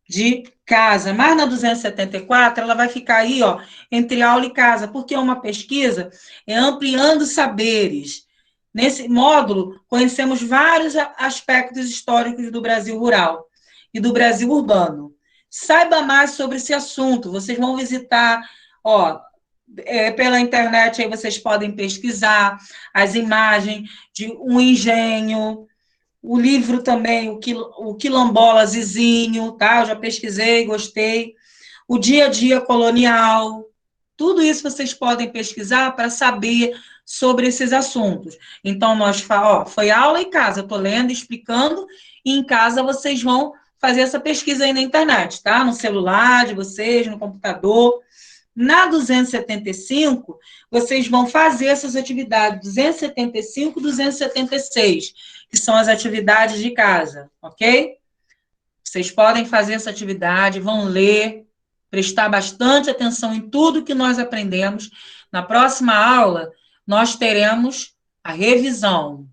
de casa. Mas na 274, ela vai ficar aí, ó, entre aula e casa, porque é uma pesquisa, é ampliando saberes. Nesse módulo, conhecemos vários aspectos históricos do Brasil rural e do Brasil urbano. Saiba mais sobre esse assunto. Vocês vão visitar, ó, pela internet, aí vocês podem pesquisar as imagens de um engenho, o livro também, o Quilombola Zizinho, tá? Eu já pesquisei, gostei. O dia a dia colonial. Tudo isso vocês podem pesquisar para saber sobre esses assuntos. Então, foi aula em casa, eu estou lendo, explicando, e em casa vocês vão fazer essa pesquisa aí na internet, tá? No celular de vocês, no computador. Na 275, vocês vão fazer essas atividades, 275 e 276, que são as atividades de casa, ok? Vocês podem fazer essa atividade, vão ler, prestar bastante atenção em tudo que nós aprendemos. Na próxima aula, nós teremos a revisão.